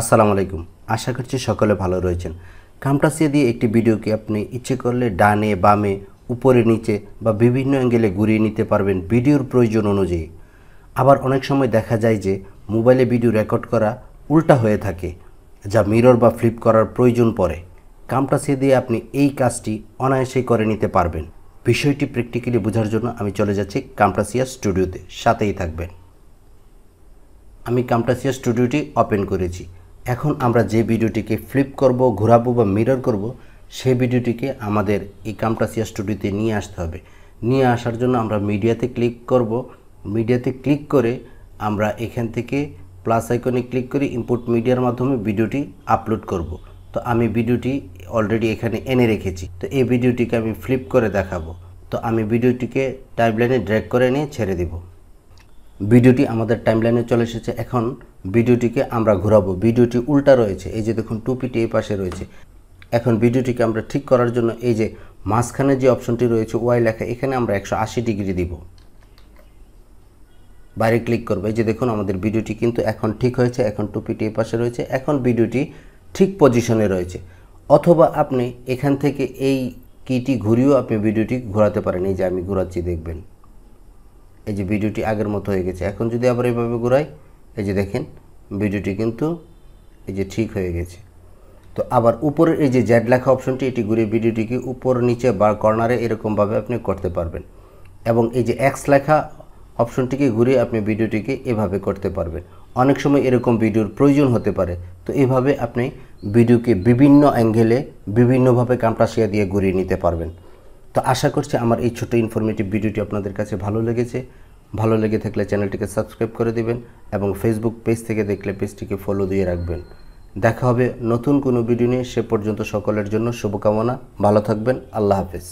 আসসালামু আলাইকুম। আশা করছি সকলে ভালো রয়েছেন। কামটাসিয়া দিয়ে একটি ভিডিওকে আপনি ইচ্ছে করলে ডানে বামে উপরে নিচে বা বিভিন্ন অ্যাঙ্গেলে ঘুরিয়ে নিতে পারবেন ভিডিওর প্রয়োজন অনুযায়ী। আবার অনেক সময় দেখা যায় যে মোবাইলে ভিডিও রেকর্ড করা উল্টা হয়ে থাকে, যা মিরর বা ফ্লিপ করার প্রয়োজন পড়ে। কামটাসিয়া দিয়ে আপনি এই কাজটি অনায়াসেই করে নিতে পারবেন। বিষয়টি প্র্যাকটিক্যালি বোঝার জন্য আমি চলে যাচ্ছি কামটাসিয়া স্টুডিওতে, সাথেই থাকবেন। আমি কামটাসিয়া স্টুডিওটি ওপেন করেছি। এখন আমরা যে ভিডিওটিকে ফ্লিপ করব, ঘোরাবো বা মিরর করব, সেই ভিডিওটিকে আমাদের এই কামটাসিয়া স্টুডিওতে নিয়ে আসতে হবে। নিয়ে আসার জন্য আমরা মিডিয়াতে ক্লিক করব। মিডিয়াতে ক্লিক করে আমরা এখান থেকে প্লাস আইকনে ক্লিক করে ইনপুট মিডিয়ার মাধ্যমে ভিডিওটি আপলোড করব। তো আমি ভিডিওটি অলরেডি এখানে এনে রেখেছি। তো এই ভিডিওটিকে আমি ফ্লিপ করে দেখাবো। তো আমি ভিডিওটিকে টাইমলাইনে ড্র্যাগ করে নিয়ে ছেড়ে দিব। ভিডিওটি আমাদের টাইমলাইনে চলে এসেছে। এখন ভিডিওটিকে আমরা ঘোরাবো। ভিডিওটি উল্টা রয়েছে, এই যে দেখুন টুপিটি এই পাশে রয়েছে। এখন ভিডিওটিকে আমরা ঠিক করার জন্য এই যে মাঝখানে যে অপশনটি রয়েছে ওয়াই লেখা, এখানে আমরা 180 ডিগ্রি দিব। বাইরে ক্লিক করবো। এই যে দেখুন আমাদের ভিডিওটি কিন্তু এখন ঠিক হয়েছে। এখন টুপিটি এই পাশে রয়েছে। এখন ভিডিওটি ঠিক পজিশনে রয়েছে। অথবা আপনি এখান থেকে এই কিটি ঘুরিয়েও আপনি ভিডিওটি ঘোরাতে পারেন। এই যে আমি ঘোরাচ্ছি, দেখবেন এই যে ভিডিওটি আগের মতো হয়ে গেছে। এখন যদি আবার এইভাবে ঘোরাই, এই যে দেখেন ভিডিওটি কিন্তু এই যে ঠিক হয়ে গেছে। তো আবার উপরের এই যে জেড লেখা অপশনটি, এটি ঘুরিয়ে ভিডিওটিকে উপর নিচে বা কর্নারে এরকমভাবে আপনি করতে পারবেন। এবং এই যে এক্স লেখা অপশনটিকে ঘুরিয়ে আপনি ভিডিওটিকে এভাবে করতে পারবেন। অনেক সময় এরকম ভিডিওর প্রয়োজন হতে পারে। তো এইভাবে আপনি ভিডিওকে বিভিন্ন অ্যাঙ্গেলে বিভিন্নভাবে কামটাসিয়া দিয়ে ঘুরিয়ে নিতে পারবেন। তো আশা করছি আমার এই ছোট ইনফরমেটিভ ভিডিওটি আপনাদের কাছে ভালো লেগেছে। ভালো লেগে থাকলে চ্যানেলটিকে সাবস্ক্রাইব করে দিবেন এবং ফেসবুক পেজ থেকে দেখলে পেজটিকে ফলো দিয়ে রাখবেন। দেখা হবে নতুন কোনো ভিডিও নিয়ে। সে পর্যন্ত সকলের জন্য শুভকামনা। ভালো থাকবেন। আল্লাহ হাফেজ।